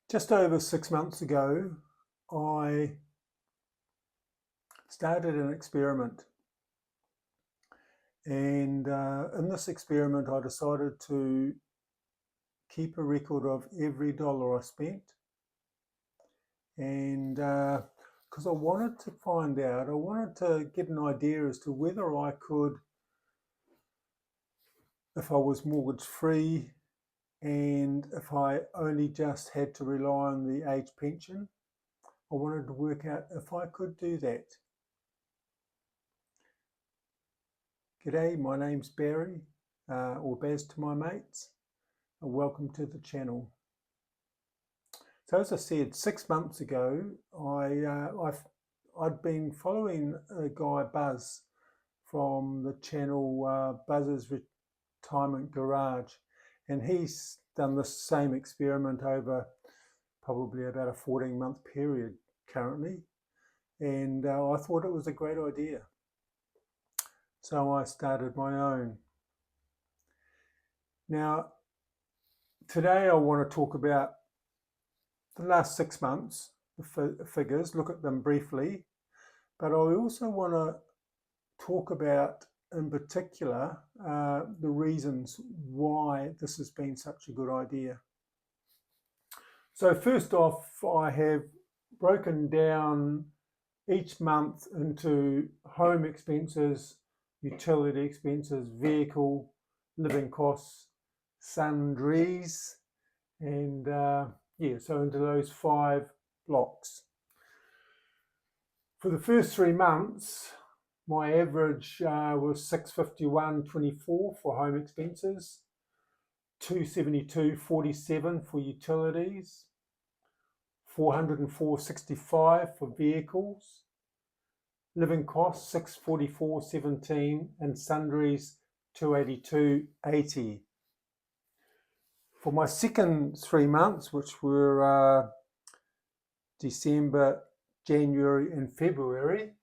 Just over 6 months ago, I started an experiment. And in this experiment, I decided to keep a record of every dollar I spent. And because I wanted to find out, I wanted to get an idea as to whether I could, if I was mortgage free, and if I only just had to rely on the age pension, I wanted to work out if I could do that. G'day, my name's Barry, or Baz to my mates, and welcome to the channel. So as I said, 6 months ago, I'd been following a guy, Buzz, from the channel Buzz's Retirement Garage, and he's done the same experiment over probably about a 14-month period currently, and I thought it was a great idea. So I started my own. Now, today I want to talk about the last 6 months, the figures, look at them briefly, but I also want to talk about, in particular, the reasons why this has been such a good idea. So first off, I have broken down each month into home expenses, utility expenses, vehicle, living costs, sundries, and so into those 5 blocks. For the first 3 months, my average was $651.24 for home expenses, $272.47 for utilities, $404.65 for vehicles, living costs $644.17, and sundries $282.80. For my second 3 months, which were December, January and February,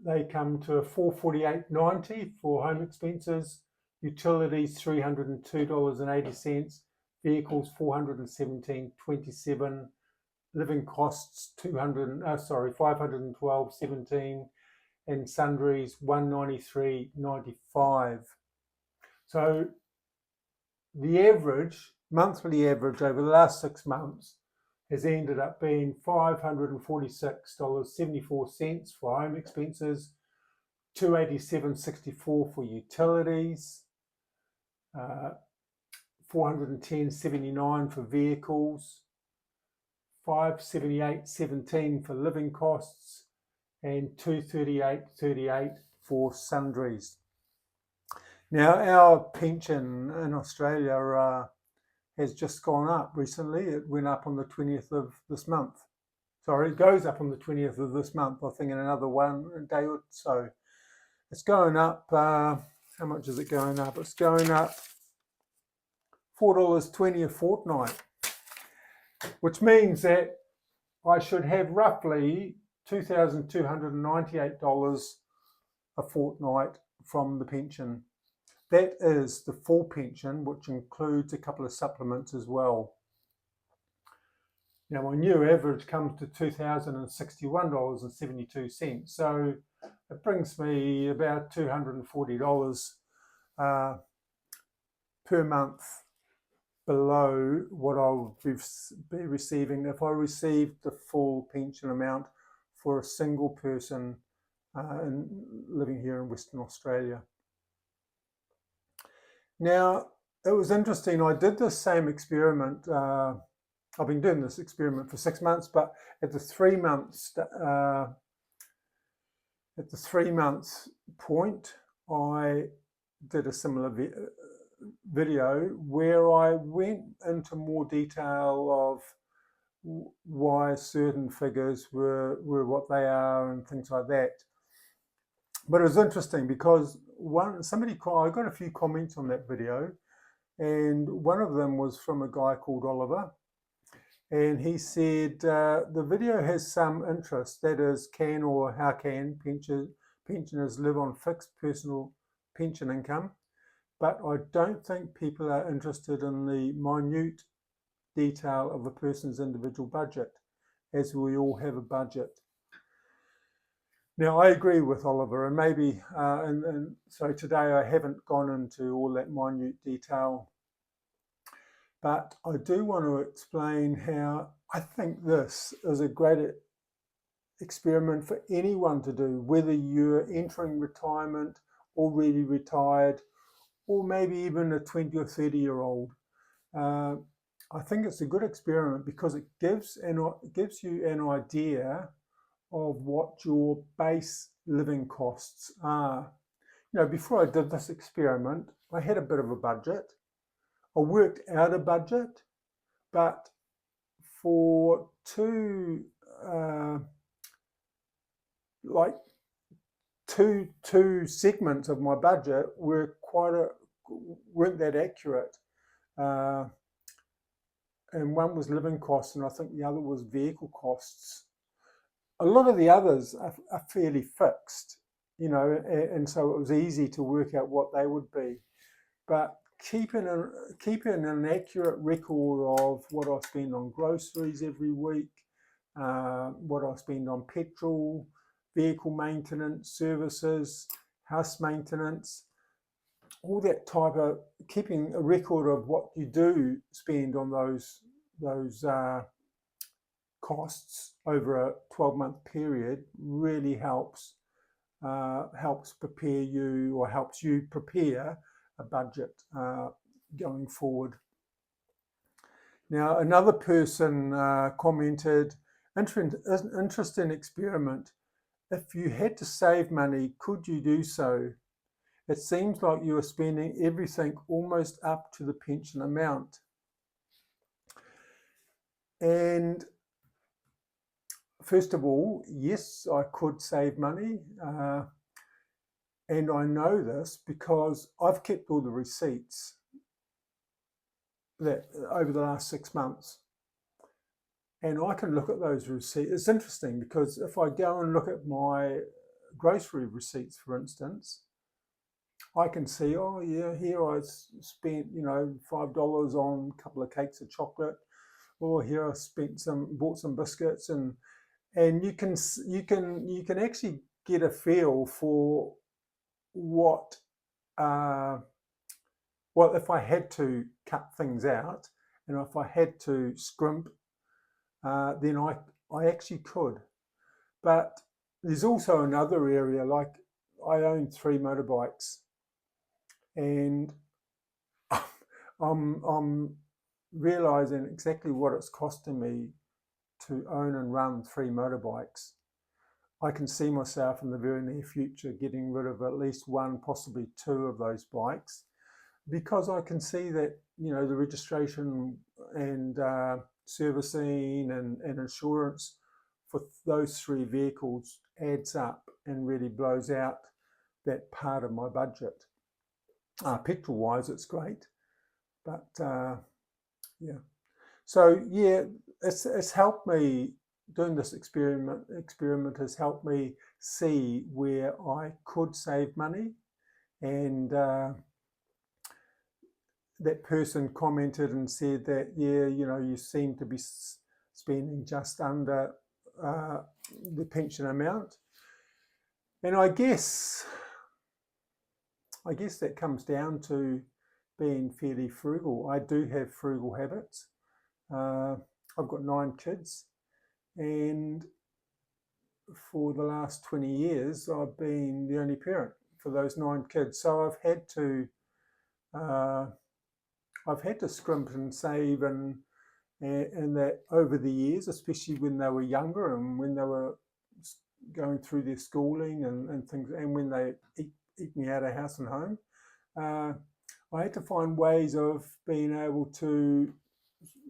they come to $448.90 for home expenses, utilities $302.80, vehicles $417.27, living costs $512.17, and sundries $193.95. So the average, monthly average over the last 6 months has ended up being $546.74 for home expenses, $287.64 for utilities, $410.79 for vehicles, $578.17 for living costs, and $238.38 for sundries. Now, our pension in Australia has just gone up recently. It went up on the 20th of this month. Sorry, it goes up on the 20th of this month, I think in another day or so. It's going up, how much is it going up? It's going up $4.20 a fortnight, which means that I should have roughly $2,298 a fortnight from the pension. That is the full pension, which includes a couple of supplements as well. Now, my new average comes to $2,061.72, so it brings me about $240 per month below what I'll be receiving if I received the full pension amount for a single person living here in Western Australia. Now, it was interesting. I did the same experiment. I've been doing this experiment for 6 months, but at the 3 months point, I did a similar video where I went into more detail of why certain figures were what they are and things like that. But it was interesting because I got a few comments on that video, and one of them was from a guy called Oliver, and he said the video has some interest, that is, can or how can pensioners live on fixed personal pension income, but I don't think people are interested in the minute detail of a person's individual budget, as we all have a budget. Now, I agree with Oliver, and maybe, and so today I haven't gone into all that minute detail, but I do want to explain how I think this is a great experiment for anyone to do, whether you're entering retirement, already retired, or maybe even a 20 or 30-year-old. I think it's a good experiment because it gives you an idea of what your base living costs are. You know, before I did this experiment, I had a bit of a budget. I worked out a budget, but for two segments of my budget weren't that accurate. And one was living costs, and I think the other was vehicle costs. A lot of the others are fairly fixed, you know, and so it was easy to work out what they would be. But keeping an accurate record of what I spend on groceries every week, what I spend on petrol, vehicle maintenance, services, house maintenance, all that type of, keeping a record of what you do spend on those costs over a 12-month period really helps prepare you, or helps you prepare a budget going forward. Now, another person commented, interesting experiment. If you had to save money, could you do so? It seems like you are spending everything almost up to the pension amount. And first of all, yes, I could save money. And I know this because I've kept all the receipts that over the last 6 months. And I can look at those receipts. It's interesting because if I go and look at my grocery receipts, for instance, I can see, oh yeah, here I spent, you know, $5 on a couple of cakes of chocolate, or here I bought some biscuits, and you can actually get a feel for what if I had to cut things out, and if I had to scrimp, then I actually could. But there's also another area, like I own 3 motorbikes, and I'm realizing exactly what it's costing me to own and run 3 motorbikes. I can see myself in the very near future getting rid of at least 1, possibly 2 of those bikes, because I can see that, you know, the registration and servicing and insurance for those 3 vehicles adds up and really blows out that part of my budget. Petrol wise, it's great, but yeah. So yeah, it's helped me. Doing this experiment has helped me see where I could save money, and that person commented and said that, yeah, you know, you seem to be spending just under the pension amount. And I guess that comes down to being fairly frugal. I do have frugal habits. I've got 9 kids, and for the last 20 years, I've been the only parent for those 9 kids. So I've had to scrimp and save and that over the years, especially when they were younger and when they were going through their schooling and things, and when they eat me out of house and home. I had to find ways of being able to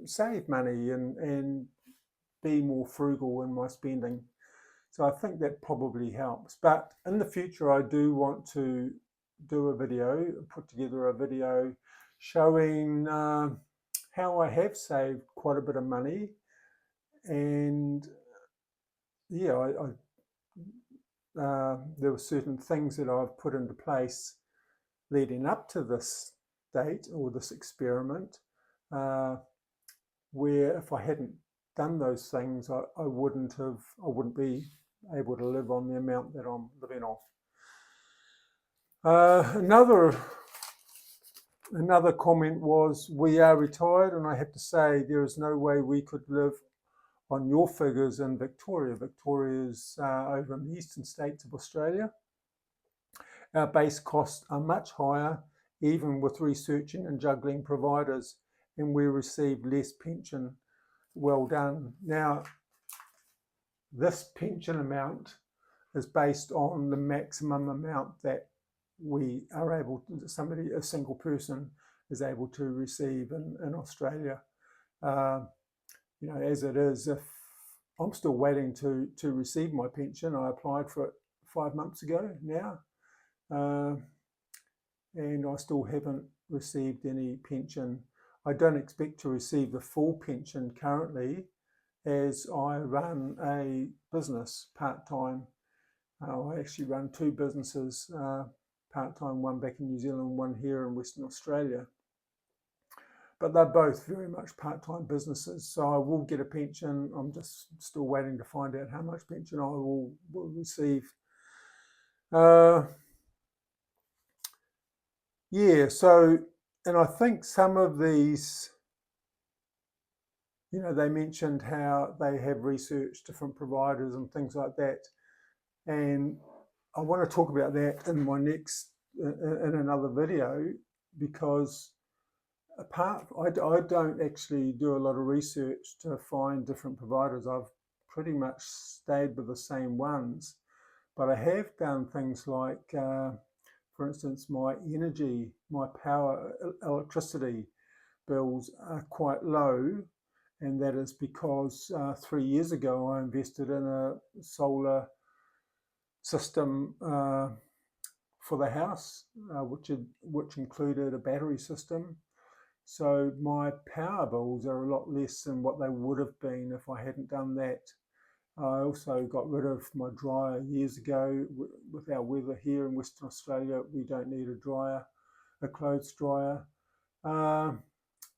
save money and be more frugal in my spending. So I think that probably helps. But in the future, I do want to do a video, put together a video showing how I have saved quite a bit of money. And yeah, there were certain things that I've put into place leading up to this date or this experiment where if I hadn't done those things, I wouldn't be able to live on the amount that I'm living off. Another comment was, we are retired, and I have to say there is no way we could live on your figures in Victoria. Victoria is over in the eastern states of Australia. Our base costs are much higher, even with researching and juggling providers, and we receive less pension. Well done. Now, this pension amount is based on the maximum amount that we are able to, a single person is able to receive in Australia. As it is, if I'm still waiting to receive my pension. I applied for it 5 months ago now, and I still haven't received any pension. I don't expect to receive the full pension currently, as I run a business part-time. I actually run 2 businesses part-time, one back in New Zealand, one here in Western Australia. But they're both very much part-time businesses, so I will get a pension. I'm just still waiting to find out how much pension I will receive. And I think some of these, they mentioned how they have researched different providers and things like that. And I want to talk about that in my in another video, because I don't actually do a lot of research to find different providers. I've pretty much stayed with the same ones, but I have done things like, for instance, my power, electricity bills are quite low, and that is because 3 years ago I invested in a solar system for the house, which included a battery system. So my power bills are a lot less than what they would have been if I hadn't done that. I also got rid of my dryer years ago. With our weather here in Western Australia, we don't need a clothes dryer. And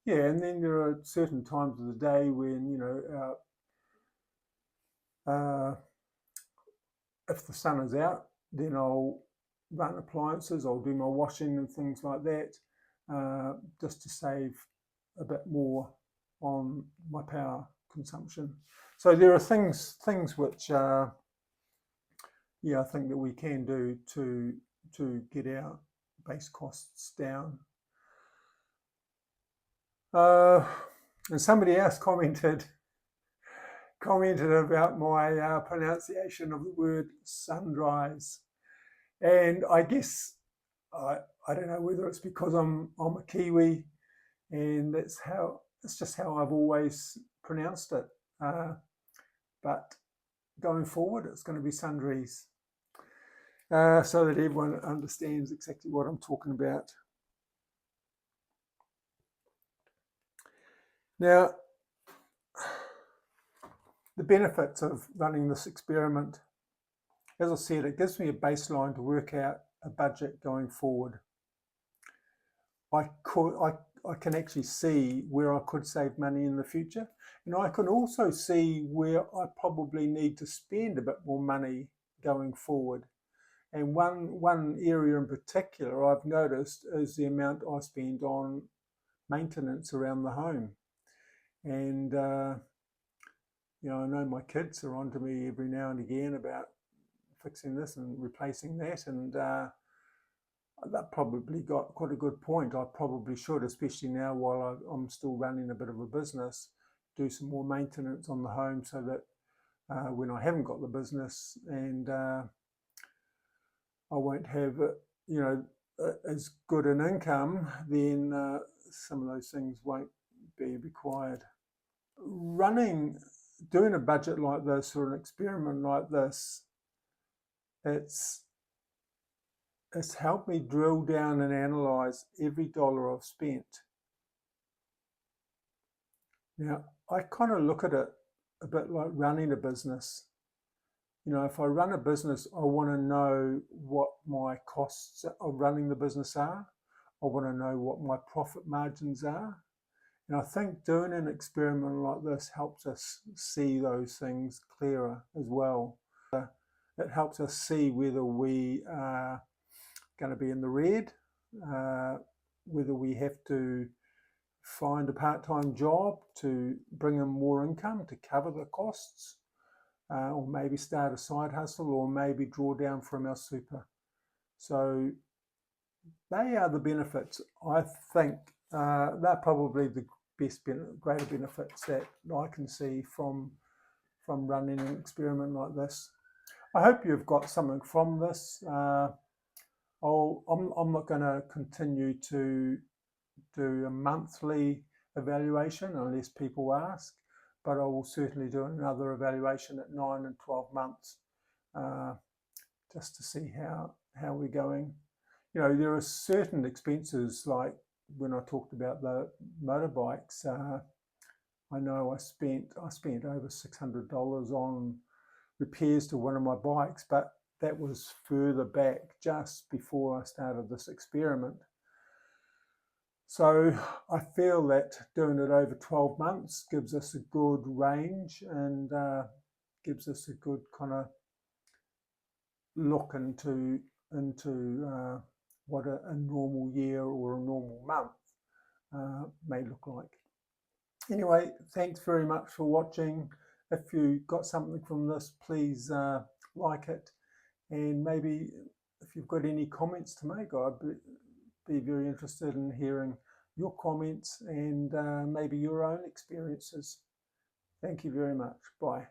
then there are certain times of the day when, if the sun is out, then I'll run appliances, I'll do my washing and things like that, just to save a bit more on my power consumption. So there are things which I think that we can do to get our base costs down. And somebody else commented about my pronunciation of the word sunrise, and I guess I don't know whether it's because I'm a Kiwi, and it's just how I've always pronounced it. But going forward, it's going to be sunrise, so that everyone understands exactly what I'm talking about. Now, the benefits of running this experiment, as I said, it gives me a baseline to work out a budget going forward. I can actually see where I could save money in the future, and I can also see where I probably need to spend a bit more money going forward. And one area in particular I've noticed is the amount I spend on maintenance around the home. And I know my kids are on to me every now and again about fixing this and replacing that, and that probably got quite a good point. I probably should, especially now while I'm still running a bit of a business, do some more maintenance on the home, so that when I haven't got the business and I won't have as good an income, then some of those things won't be required. Doing a budget like this, or an experiment like this, it's helped me drill down and analyze every dollar I've spent. Now, I kind of look at it a bit like running a business. If I run a business, I want to know what my costs of running the business are. I want to know what my profit margins are. And I think doing an experiment like this helps us see those things clearer as well. It helps us see whether we are going to be in the red, whether we have to find a part-time job to bring in more income to cover the costs, or maybe start a side hustle, or maybe draw down from our super. So they are the benefits. I think they're probably the greater benefits that I can see from running an experiment like this. I hope you've got something from this. I'm not going to continue to do a monthly evaluation unless people ask, but I will certainly do another evaluation at 9 and 12 months just to see how we're going. You know, there are certain expenses, like when I talked about the motorbikes, I know I spent over $600 on repairs to one of my bikes, but that was further back, just before I started this experiment. So I feel that doing it over 12 months gives us a good range and gives us a good kind of look into what a normal year or a normal month may look like. Anyway, thanks very much for watching. If you got something from this, please like it, and maybe if you've got any comments to make, I'd be very interested in hearing your comments and maybe your own experiences. Thank you very much. Bye.